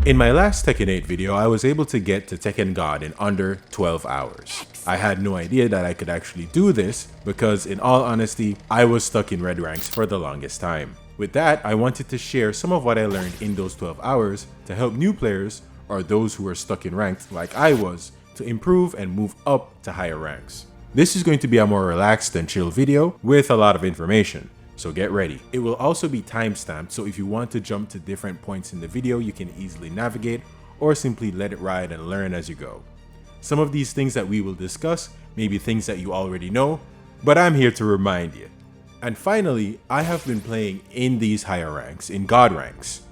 In my last Tekken 8 video, I was able to get to Tekken God in under 12 hours. I had no idea that I could actually do this because, in all honesty, I was stuck in red ranks for the longest time. With that, I wanted to share some of what I learned in those 12 hours to help new players or those who are stuck in ranked like I was to improve and move up to higher ranks. This is going to be a more relaxed and chill video with a lot of information. So get ready. It will also be timestamped, so if you want to jump to different points in the video, you can easily navigate or simply let it ride and learn as you go. Some of these things that we will discuss may be things that you already know, but I'm here to remind you. And finally, I have been playing in these higher ranks, in God ranks,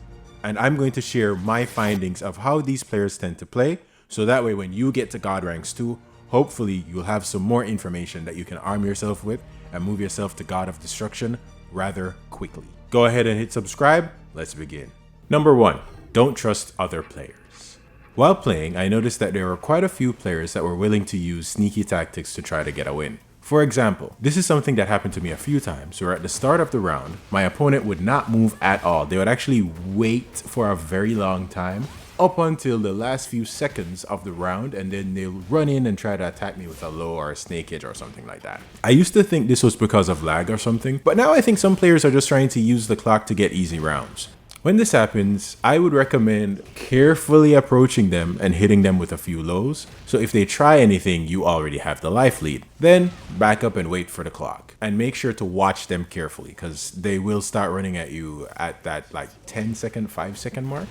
and I'm going to share my findings of how these players tend to play, so that way when you get to God ranks too, hopefully you'll have some more information that you can arm yourself with and move yourself to God of Destruction rather quickly. Go ahead and hit subscribe. Let's begin. Number 1. Don't trust other players. While playing, I noticed that there were quite a few players that were willing to use sneaky tactics to try to get a win. For example, this is something that happened to me a few times where at the start of the round, my opponent would not move at all. They would actually wait for a very long time up until the last few seconds of the round, and then they'll run in and try to attack me with a low or a snake edge or something like that. I used to think this was because of lag or something, but now I think some players are just trying to use the clock to get easy rounds. When this happens, I would recommend carefully approaching them and hitting them with a few lows, so if they try anything, you already have the life lead. Then back up and wait for the clock, and make sure to watch them carefully because they will start running at you at that like 10-second, 5-second mark.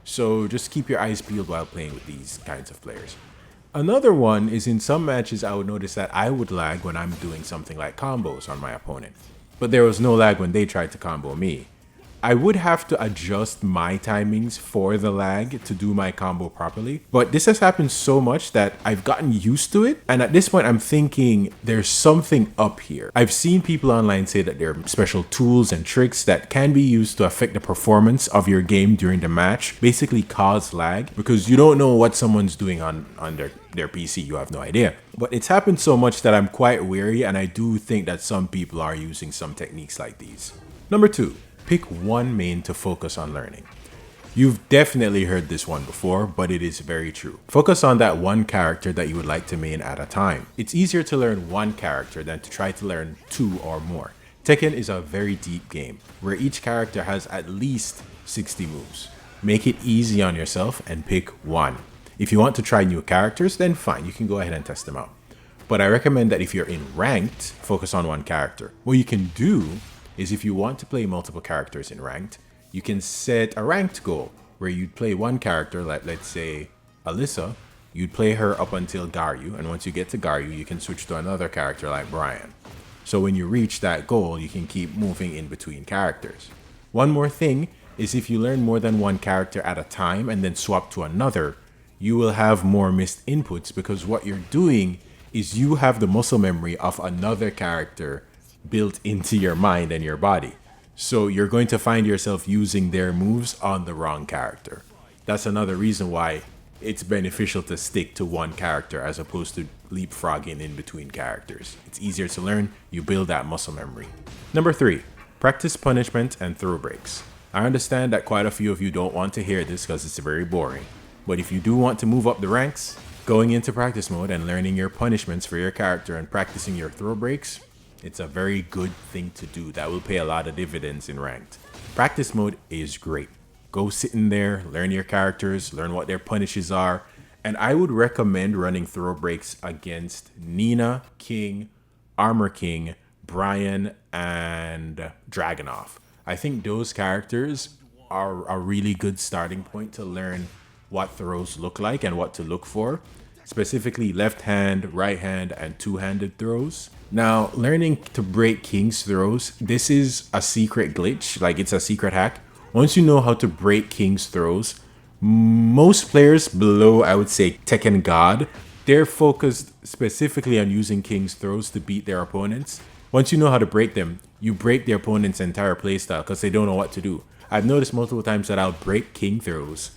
So just keep your eyes peeled while playing with these kinds of players. Another one is in some matches I would notice that I would lag when I'm doing something like combos on my opponent, but there was no lag when they tried to combo me. I would have to adjust my timings for the lag to do my combo properly, but this has happened so much that I've gotten used to it, and at this point I'm thinking there's something up here. I've seen people online say that there are special tools and tricks that can be used to affect the performance of your game during the match, basically cause lag, because you don't know what someone's doing on their PC, you have no idea. But it's happened so much that I'm quite wary, and I do think that some people are using some techniques like these. Number 2. Pick one main to focus on learning. You've definitely heard this one before, but it is very true. Focus on that one character that you would like to main at a time. It's easier to learn one character than to try to learn 2 or more. Tekken is a very deep game, where each character has at least 60 moves. Make it easy on yourself and pick one. If you want to try new characters, then fine, you can go ahead and test them out. But I recommend that if you're in ranked, focus on one character. What you can do is if you want to play multiple characters in ranked, you can set a ranked goal where you'd play one character, like let's say Alyssa, you'd play her up until Garyu, and once you get to Garyu, you can switch to another character like Brian. So when you reach that goal, you can keep moving in between characters. One more thing is if you learn more than one character at a time and then swap to another, you will have more missed inputs because what you're doing is you have the muscle memory of another character built into your mind and your body. So you're going to find yourself using their moves on the wrong character. That's another reason why it's beneficial to stick to one character as opposed to leapfrogging in between characters. It's easier to learn, you build that muscle memory. Number 3, practice punishment and throw breaks. I understand that quite a few of you don't want to hear this because it's very boring, but if you do want to move up the ranks, going into practice mode and learning your punishments for your character and practicing your throw breaks, it's a very good thing to do that will pay a lot of dividends in ranked. Practice mode is great. Go sit in there, learn your characters, learn what their punishes are, and I would recommend running throw breaks against Nina, King, Armor King, Brian, and Dragunov. I think those characters are a really good starting point to learn what throws look like and what to look for. Specifically left hand, right hand, and two-handed throws. Now, learning to break King's throws, this is a secret glitch, like it's a secret hack. Once you know how to break King's throws, most players below, I would say, Tekken God, they're focused specifically on using King's throws to beat their opponents. Once you know how to break them, you break their opponent's entire playstyle because they don't know what to do. I've noticed multiple times that I'll break King throws,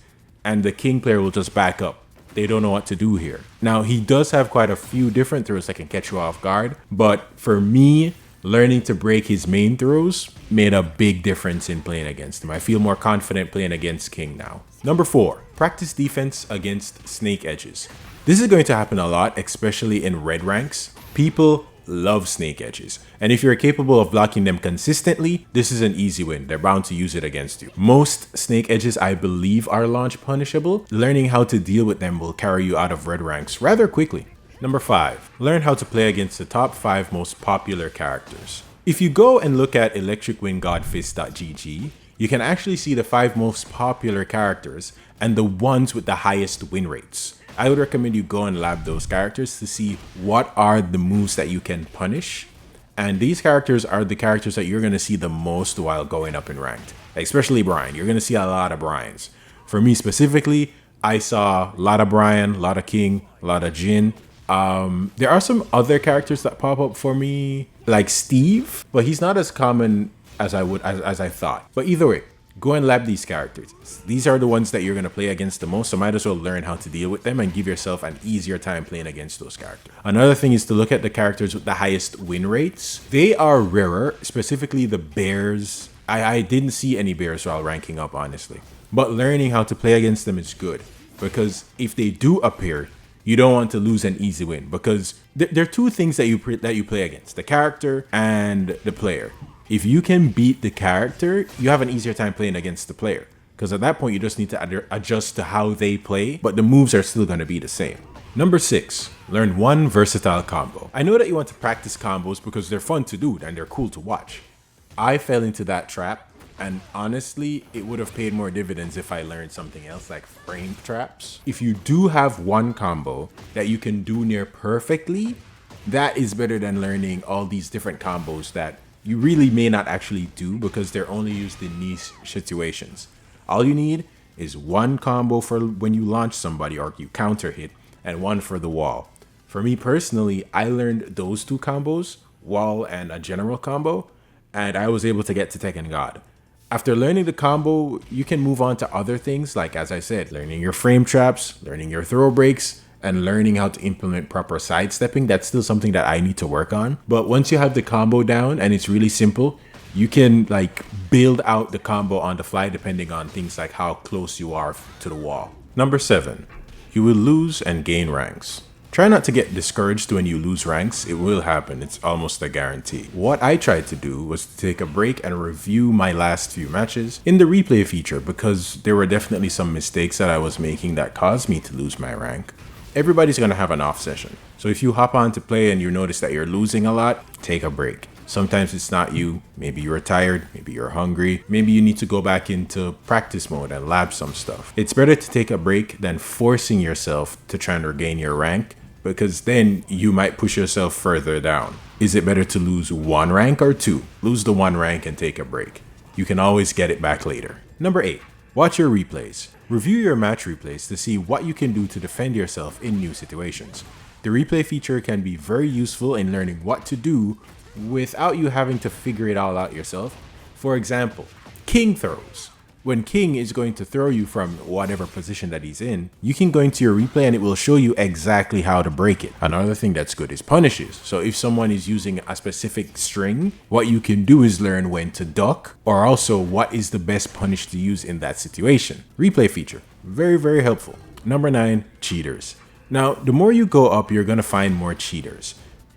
and the King player will just back up. They don't know what to do here. Now, he does have quite a few different throws that can catch you off guard, but for me, Learning to break his main throws made a big difference in playing against him. I feel more confident playing against King now. Number 4, practice defense against snake edges. This is going to happen a lot, especially in red ranks. People love snake edges, and if you're capable of blocking them consistently, this is an easy win. They're bound to use it against you. Most snake edges, I believe, are launch punishable. Learning how to deal with them will carry you out of red ranks rather quickly. Number 5, learn how to play against the top 5 most popular characters. If you go and look at electricwinggodfist.gg, you can actually see the 5 most popular characters and the ones with the highest win rates. I would recommend you go and lab those characters to see what are the moves that you can punish. And these characters are the characters that you're going to see the most while going up in ranked, especially Brian. You're going to see a lot of Brians. For me specifically, I saw a lot of Brian, a lot of King, a lot of Jin. There are some other characters that pop up for me, like Steve, but he's not as common as I thought. But either way, go and lab these characters. These are the ones that you're going to play against the most, so might as well learn how to deal with them and give yourself an easier time playing against those characters. Another thing is to look at the characters with the highest win rates. They are rarer, specifically the bears. I didn't see any bears while ranking up, honestly. But learning how to play against them is good, because if they do appear, you don't want to lose an easy win, because there are 2 things that you play against: the character and the player. If you can beat the character, you have an easier time playing against the player, because at that point you just need to adjust to how they play, but the moves are still going to be the same. Number 6, learn one versatile combo. I know that you want to practice combos because they're fun to do and they're cool to watch. I fell into that trap, and honestly, it would have paid more dividends if I learned something else like frame traps. If you do have one combo that you can do near perfectly, that is better than learning all these different combos that you really may not actually do because they're only used in niche situations. All you need is one combo for when you launch somebody or you counter hit, and one for the wall. For me personally, I learned those 2 combos, wall and a general combo, and I was able to get to Tekken God. After learning the combo, you can move on to other things like, as I said, learning your frame traps, learning your throw breaks, and learning how to implement proper sidestepping. That's still something that I need to work on. But once you have the combo down and it's really simple, you can like build out the combo on the fly depending on things like how close you are to the wall. Number 7, you will lose and gain ranks. Try not to get discouraged when you lose ranks. It will happen. It's almost a guarantee. What I tried to do was to take a break and review my last few matches in the replay feature, because there were definitely some mistakes that I was making that caused me to lose my rank. Everybody's going to have an off session. So if you hop on to play and you notice that you're losing a lot, take a break. Sometimes it's not you. Maybe you're tired. Maybe you're hungry. Maybe you need to go back into practice mode and lab some stuff. It's better to take a break than forcing yourself to try and regain your rank, because then you might push yourself further down. Is it better to lose 1 rank or 2? Lose the 1 rank and take a break. You can always get it back later. Number 8, watch your replays. Review your match replays to see what you can do to defend yourself in new situations. The replay feature can be very useful in learning what to do without you having to figure it all out yourself. For example, King throws. When King is going to throw you from whatever position that he's in, you can go into your replay and it will show you exactly how to break it. Another thing that's good is punishes. So if someone is using a specific string, what you can do is learn when to duck, or also what is the best punish to use in that situation. Replay feature, very, very helpful. Number 9, cheaters. Now, the more you go up, you're gonna find more cheaters.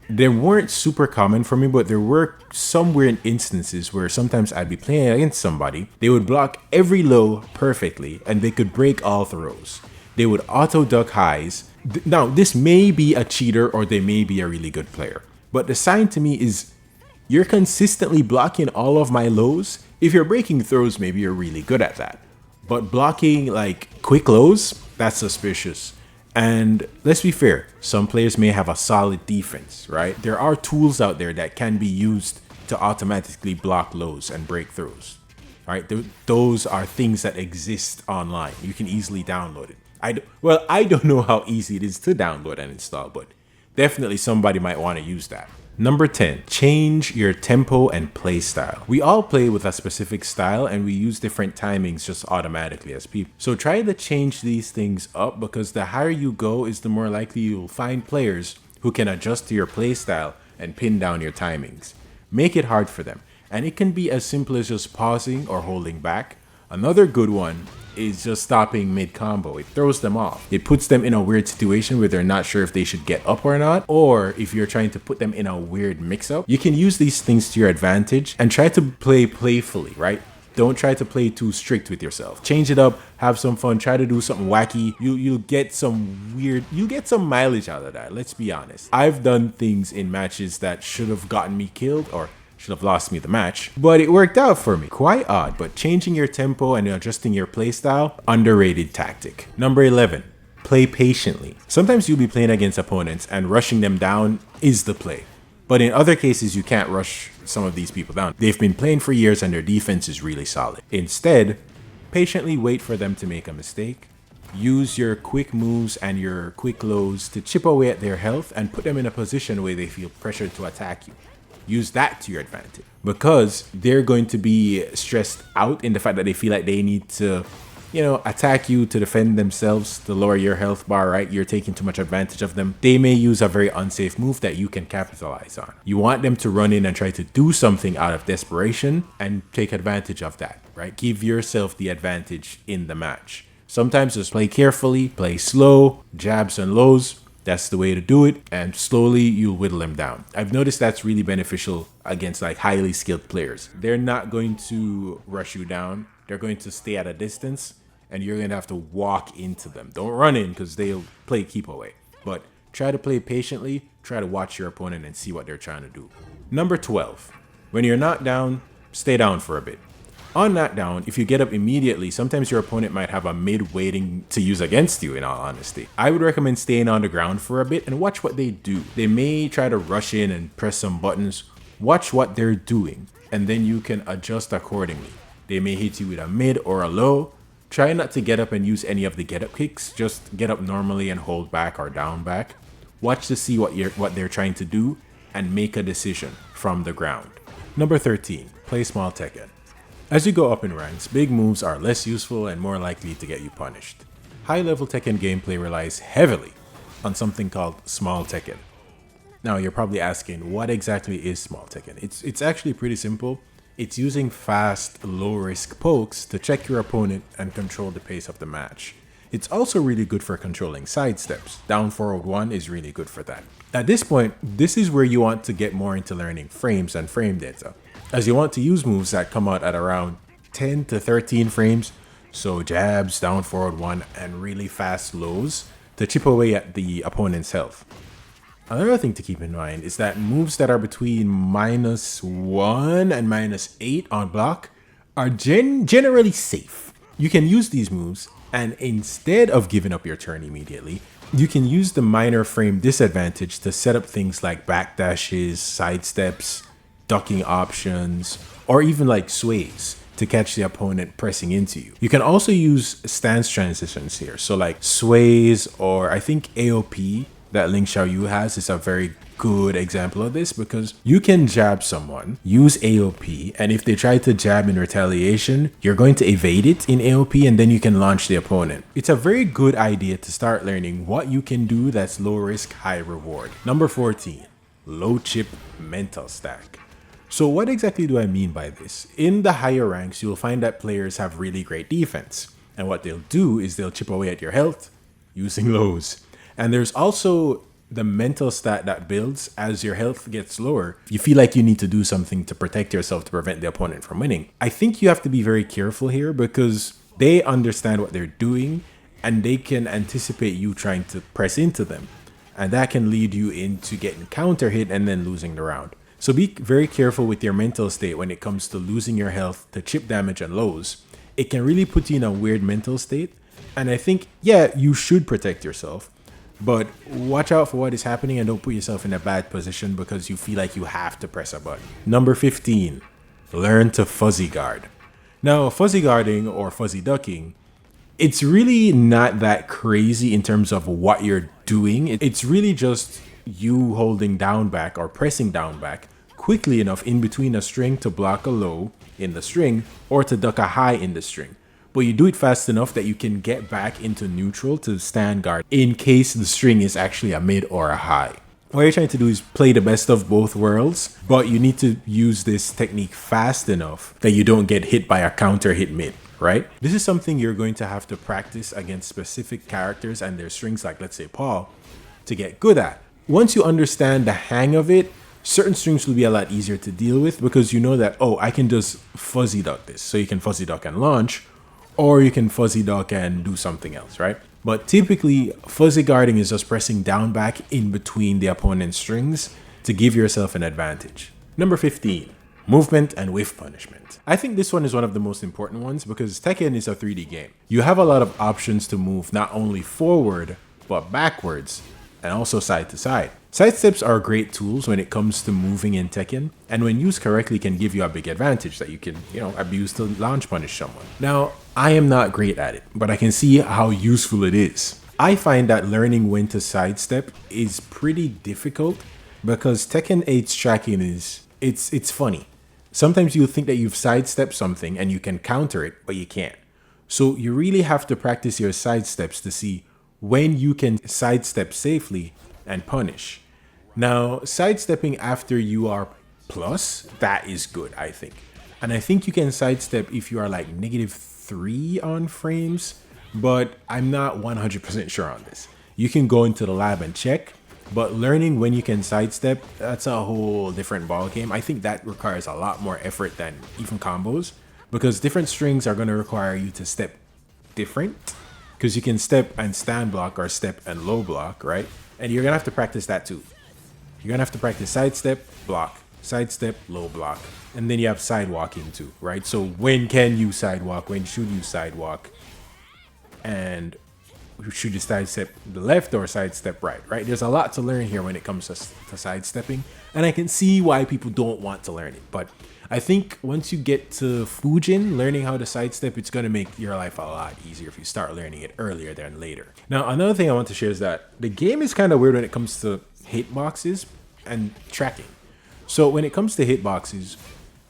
They weren't super common for me, but there were some weird instances where sometimes I'd be playing against somebody, they would block every low perfectly, and they could break all throws. They would auto duck highs. Now, this may be a cheater or they may be a really good player, but the sign to me is you're consistently blocking all of my lows. If you're breaking throws, maybe you're really good at that. But blocking like quick lows, that's suspicious. And let's be fair, some players may have a solid defense, right? There are tools out there that can be used to automatically block lows and break throws. All right, those are things that exist online. You can easily download it. I don't know how easy it is to download and install, but definitely somebody might want to use that. Number 10, change your tempo and play style. We all play with a specific style and we use different timings just automatically as people. So try to change these things up, because the higher you go is the more likely you'll find players who can adjust to your play style and pin down your timings. Make it hard for them. And it can be as simple as just pausing or holding back. Another good one is just stopping mid-combo. It throws them off. It puts them in a weird situation where they're not sure if they should get up or not, or if you're trying to put them in a weird mix-up. You can use these things to your advantage and try to play playfully, right? Don't try to play too strict with yourself. Change it up, have some fun, try to do something wacky. You'll get some weird, you get some mileage out of that, let's be honest. I've done things in matches that should have gotten me killed or should have lost me the match, but it worked out for me. Quite odd, but changing your tempo and adjusting your playstyle, underrated tactic. Number 11, play patiently. Sometimes you'll be playing against opponents and rushing them down is the play. But in other cases, you can't rush some of these people down. They've been playing for years and their defense is really solid. Instead, patiently wait for them to make a mistake. Use your quick moves and your quick lows to chip away at their health and put them in a position where they feel pressured to attack you. Use that to your advantage because they're going to be stressed out in the fact that they feel like they need to, attack you to defend themselves, to lower your health bar, right? You're taking too much advantage of them. They may use a very unsafe move that you can capitalize on. You want them to run in and try to do something out of desperation and take advantage of that, right? Give yourself the advantage in the match. Sometimes just play carefully, play slow, jabs and lows. That's the way to do it, and slowly you'll whittle them down. I've noticed that's really beneficial against like highly skilled players. They're not going to rush you down. They're going to stay at a distance, and you're going to have to walk into them. Don't run in because they'll play keep away. But try to play patiently, try to watch your opponent and see what they're trying to do. Number 12, when you're knocked down, stay down for a bit. On knockdown, if you get up immediately, sometimes your opponent might have a mid waiting to use against you, in all honesty. I would recommend staying on the ground for a bit and watch what they do. They may try to rush in and press some buttons. Watch what they're doing, and then you can adjust accordingly. They may hit you with a mid or a low. Try not to get up and use any of the get up kicks. Just get up normally and hold back or down back. Watch to see what they're trying to do and make a decision from the ground. Number 13, play small Tekken. As you go up in ranks, big moves are less useful and more likely to get you punished. High-level Tekken gameplay relies heavily on something called small Tekken. Now you're probably asking, what exactly is small Tekken? It's actually pretty simple. It's using fast, low-risk pokes to check your opponent and control the pace of the match. It's also really good for controlling sidesteps. Down forward 1 is really good for that. At this point, this is where you want to get more into learning frames and frame data, as you want to use moves that come out at around 10 to 13 frames, so jabs, down forward 1, and really fast lows to chip away at the opponent's health. Another thing to keep in mind is that moves that are between -1 and -8 on block are generally safe. You can use these moves, and instead of giving up your turn immediately, you can use the minor frame disadvantage to set up things like backdashes, sidesteps, ducking options, or even like sways to catch the opponent pressing into you. You can also use stance transitions here. So like sways, or I think AOP that Ling Xiaoyu has is a very good example of this, because you can jab someone, use AOP, and if they try to jab in retaliation, you're going to evade it in AOP and then you can launch the opponent. It's a very good idea to start learning what you can do that's low risk, high reward. Number 14, low chip mental stack. So what exactly do I mean by this? In the higher ranks, you'll find that players have really great defense. And what they'll do is they'll chip away at your health using lows. And there's also the mental stat that builds as your health gets lower. You feel like you need to do something to protect yourself to prevent the opponent from winning. I think you have to be very careful here because they understand what they're doing and they can anticipate you trying to press into them. And that can lead you into getting counter hit and then losing the round. So be very careful with your mental state when it comes to losing your health to chip damage and lows. It can really put you in a weird mental state. And I think, yeah, you should protect yourself, but watch out for what is happening and don't put yourself in a bad position because you feel like you have to press a button. Number 15, learn to fuzzy guard. Now, fuzzy guarding or fuzzy ducking, it's really not that crazy in terms of what you're doing. It's really just you holding down back or pressing down back quickly enough in between a string to block a low in the string or to duck a high in the string. But you do it fast enough that you can get back into neutral to stand guard in case the string is actually a mid or a high. What you're trying to do is play the best of both worlds, but you need to use this technique fast enough that you don't get hit by a counter hit mid, right? This is something you're going to have to practice against specific characters and their strings, like let's say Paul, to get good at. Once you understand the hang of it, certain strings will be a lot easier to deal with because you know that, oh, I can just fuzzy duck this. So you can fuzzy duck and launch, or you can fuzzy duck and do something else, right? But typically, fuzzy guarding is just pressing down back in between the opponent's strings to give yourself an advantage. Number 15, movement and whiff punishment. I think this one is one of the most important ones because Tekken is a 3D game. You have a lot of options to move not only forward, but backwards, and also side to side. Side steps are great tools when it comes to moving in Tekken, and when used correctly can give you a big advantage that you can, abuse to launch punish someone. Now, I am not great at it, but I can see how useful it is. I find that learning when to sidestep is pretty difficult because Tekken 8's tracking it's funny. Sometimes you'll think that you've sidestepped something and you can counter it, but you can't. So you really have to practice your sidesteps to see when you can sidestep safely and punish. Now, sidestepping after you are plus, that is good, I think. And I think you can sidestep if you are like -3 on frames, but I'm not 100% sure on this. You can go into the lab and check, but learning when you can sidestep, that's a whole different ball game. I think that requires a lot more effort than even combos because different strings are going to require you to step different because you can step and stand block or step and low block, right? And you're going to have to practice that too. You're going to have to practice sidestep, block, sidestep, low block. And then you have sidewalking too, right? So when can you sidewalk? When should you sidewalk? And should you sidestep the left or sidestep right, right? There's a lot to learn here when it comes to sidestepping. And I can see why people don't want to learn it. But I think once you get to Fujin, learning how to sidestep, it's going to make your life a lot easier if you start learning it earlier than later. Now, another thing I want to share is that the game is kind of weird when it comes to hitboxes and tracking. So when it comes to hitboxes,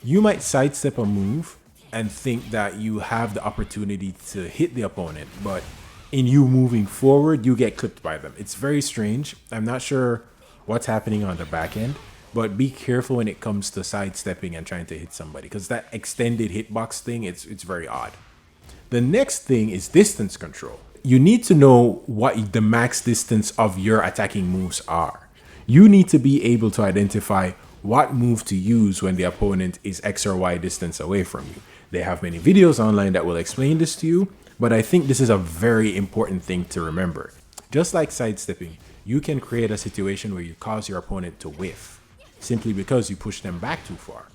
you might sidestep a move and think that you have the opportunity to hit the opponent, but in you moving forward, you get clipped by them. It's very strange. I'm not sure what's happening on the back end, but be careful when it comes to sidestepping and trying to hit somebody because that extended hitbox thing, it's very odd. The next thing is distance control. You need to know what the max distance of your attacking moves are. You need to be able to identify what move to use when the opponent is X or Y distance away from you. They have many videos online that will explain this to you, but I think this is a very important thing to remember. Just like sidestepping, you can create a situation where you cause your opponent to whiff simply because you push them back too far.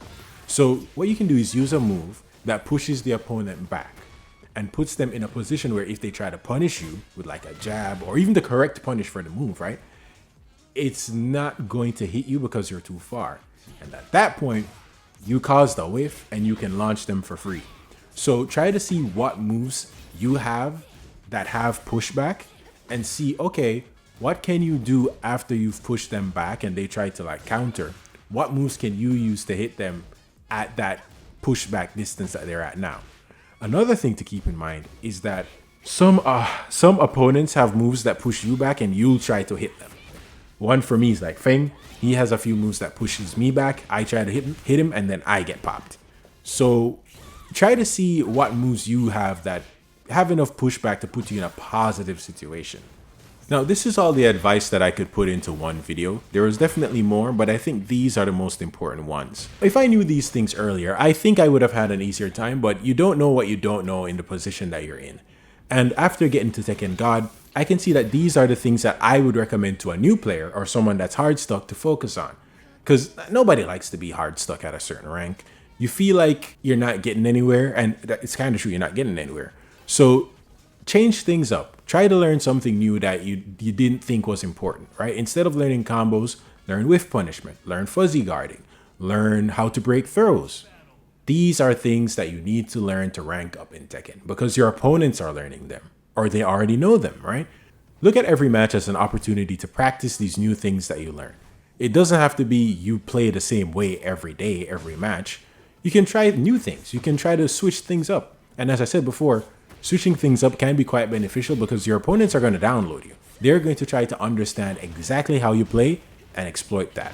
So what you can do is use a move that pushes the opponent back and puts them in a position where if they try to punish you with like a jab or even the correct punish for the move, right? It's not going to hit you because you're too far. And at that point, you cause the whiff and you can launch them for free. So try to see what moves you have that have pushback and see, okay, what can you do after you've pushed them back and they try to like counter? What moves can you use to hit them at that pushback distance that they're at now? Another thing to keep in mind is that some opponents have moves that push you back and you'll try to hit them. One for me is like Feng. He has a few moves that pushes me back. I try to hit him and then I get popped. So try to see what moves you have that have enough pushback to put you in a positive situation. Now, this is all the advice that I could put into one video. There was definitely more, but I think these are the most important ones. If I knew these things earlier, I think I would have had an easier time, but you don't know what you don't know in the position that you're in. And after getting to Tekken God, I can see that these are the things that I would recommend to a new player or someone that's hard stuck to focus on. Because nobody likes to be hard stuck at a certain rank. You feel like you're not getting anywhere, and it's kind of true, you're not getting anywhere. So change things up. Try to learn something new that you didn't think was important, right? Instead of learning combos, learn whiff punishment, learn fuzzy guarding, learn how to break throws. These are things that you need to learn to rank up in Tekken because your opponents are learning them or they already know them, right? Look at every match as an opportunity to practice these new things that you learn. It doesn't have to be you play the same way every day, every match. You can try new things. You can try to switch things up. And as I said before, switching things up can be quite beneficial because your opponents are going to download you. They're going to try to understand exactly how you play and exploit that.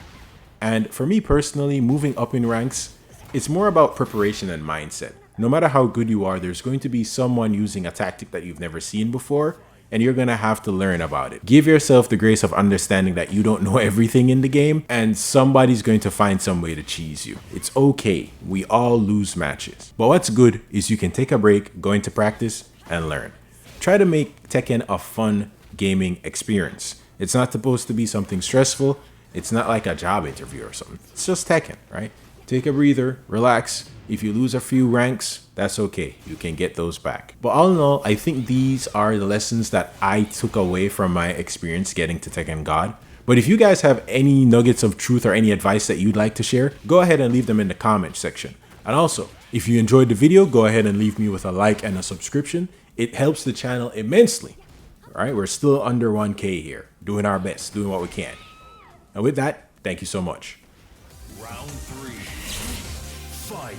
And for me personally, moving up in ranks, it's more about preparation and mindset. No matter how good you are, there's going to be someone using a tactic that you've never seen before, and you're going to have to learn about it. Give yourself the grace of understanding that you don't know everything in the game, and somebody's going to find some way to cheese you. It's okay. We all lose matches. But what's good is you can take a break, go into practice, and learn. Try to make Tekken a fun gaming experience. It's not supposed to be something stressful. It's not like a job interview or something. It's just Tekken, right? Take a breather, relax. If you lose a few ranks, that's okay. You can get those back. But all in all, I think these are the lessons that I took away from my experience getting to Tekken God. But if you guys have any nuggets of truth or any advice that you'd like to share, go ahead and leave them in the comment section. And also, if you enjoyed the video, go ahead and leave me with a like and a subscription. It helps the channel immensely. All right, we're still under 1K here, doing our best, doing what we can. And with that, thank you so much. Round 3. Fight.